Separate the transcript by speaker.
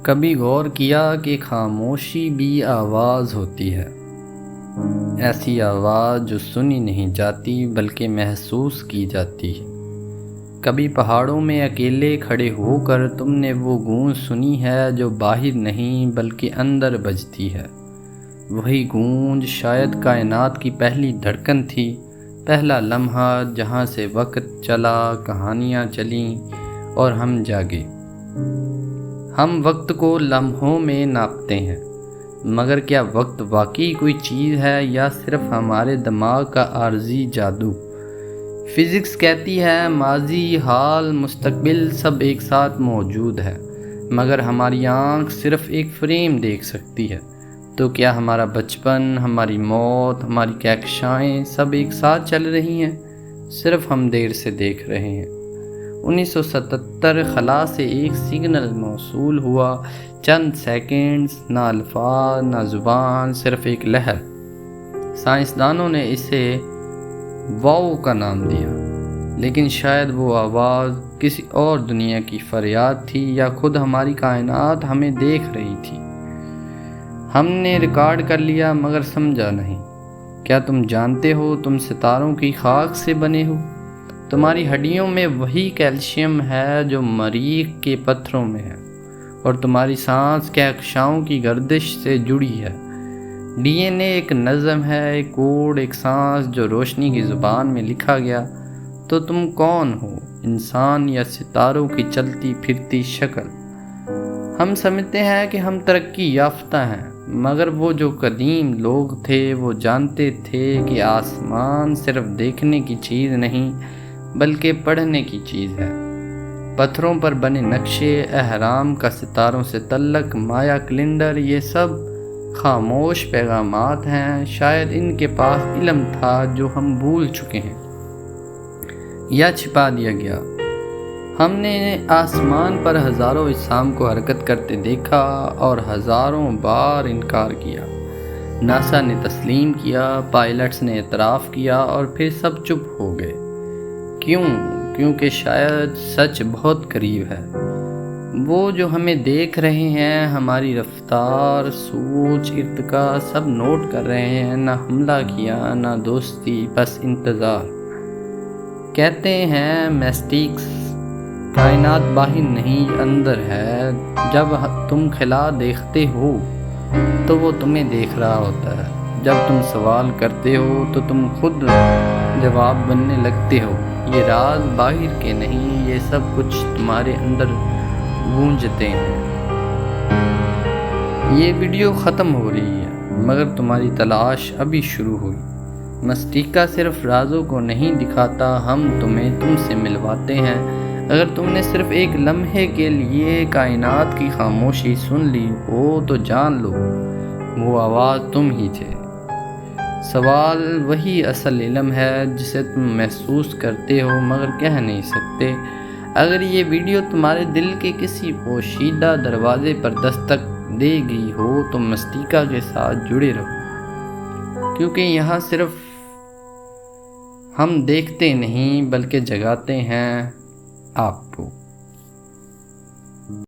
Speaker 1: کبھی غور کیا کہ خاموشی بھی آواز ہوتی ہے، ایسی آواز جو سنی نہیں جاتی بلکہ محسوس کی جاتی ہے۔ کبھی پہاڑوں میں اکیلے کھڑے ہو کر تم نے وہ گونج سنی ہے جو باہر نہیں بلکہ اندر بجتی ہے۔ وہی گونج شاید کائنات کی پہلی دھڑکن تھی، پہلا لمحہ جہاں سے وقت چلا، کہانیاں چلیں اور ہم جاگے۔ ہم وقت کو لمحوں میں ناپتے ہیں، مگر کیا وقت واقعی کوئی چیز ہے یا صرف ہمارے دماغ کا عارضی جادو؟ فزکس کہتی ہے ماضی، حال، مستقبل سب ایک ساتھ موجود ہے، مگر ہماری آنکھ صرف ایک فریم دیکھ سکتی ہے۔ تو کیا ہمارا بچپن، ہماری موت، ہماری کہکشائیں سب ایک ساتھ چل رہی ہیں؟ صرف ہم دیر سے دیکھ رہے ہیں۔ 1977 خلا سے ایک سگنل موصول ہوا، چند سیکنڈز، نہ الفاظ نہ زبان، صرف ایک لہر۔ سائنسدانوں نے اسے واو کا نام دیا، لیکن شاید وہ آواز کسی اور دنیا کی فریاد تھی، یا خود ہماری کائنات ہمیں دیکھ رہی تھی۔ ہم نے ریکارڈ کر لیا مگر سمجھا نہیں۔ کیا تم جانتے ہو تم ستاروں کی خاک سے بنے ہو؟ تمہاری ہڈیوں میں وہی کیلشیم ہے جو مریخ کے پتھروں میں ہے، اور تمہاری سانس کہکشاؤں کی گردش سے جڑی ہے۔ ڈی این اے ایک نظم ہے، ایک کوڈ، ایک سانس جو روشنی کی زبان میں لکھا گیا۔ تو تم کون ہو، انسان یا ستاروں کی چلتی پھرتی شکل؟ ہم سمجھتے ہیں کہ ہم ترقی یافتہ ہیں، مگر وہ جو قدیم لوگ تھے وہ جانتے تھے کہ آسمان صرف دیکھنے کی چیز نہیں بلکہ پڑھنے کی چیز ہے۔ پتھروں پر بنے نقشے، اہرام کا ستاروں سے تعلق، مایا کیلنڈر، یہ سب خاموش پیغامات ہیں۔ شاید ان کے پاس علم تھا جو ہم بھول چکے ہیں یا چھپا دیا گیا۔ ہم نے آسمان پر ہزاروں اجسام کو حرکت کرتے دیکھا اور ہزاروں بار انکار کیا۔ ناسا نے تسلیم کیا، پائلٹس نے اعتراف کیا، اور پھر سب چپ ہو گئے۔ کیوں؟ کیونکہ شاید سچ بہت قریب ہے۔ وہ جو ہمیں دیکھ رہے ہیں، ہماری رفتار، سوچ، ارتقا سب نوٹ کر رہے ہیں۔ نہ حملہ کیا، نہ دوستی، بس انتظار۔ کہتے ہیں مسٹکس، کائنات باہر نہیں اندر ہے۔ جب تم خلا دیکھتے ہو تو وہ تمہیں دیکھ رہا ہوتا ہے۔ جب تم سوال کرتے ہو تو تم خود جواب بننے لگتے ہو۔ یہ راز باہر کے نہیں، یہ سب کچھ تمہارے اندر گونجتے ہیں۔ یہ ویڈیو ختم ہو رہی ہے، مگر تمہاری تلاش ابھی شروع ہوئی۔ مسٹیکا صرف رازوں کو نہیں دکھاتا، ہم تمہیں تم سے ملواتے ہیں۔ اگر تم نے صرف ایک لمحے کے لیے کائنات کی خاموشی سن لی ہو تو جان لو وہ آواز تم ہی تھے۔ سوال وہی اصل علم ہے جسے تم محسوس کرتے ہو مگر کہہ نہیں سکتے۔ اگر یہ ویڈیو تمہارے دل کے کسی پوشیدہ دروازے پر دستک دے گئی ہو تو مسٹیکا کے ساتھ جڑے رہو، کیونکہ یہاں صرف ہم دیکھتے نہیں بلکہ جگاتے ہیں آپ کو۔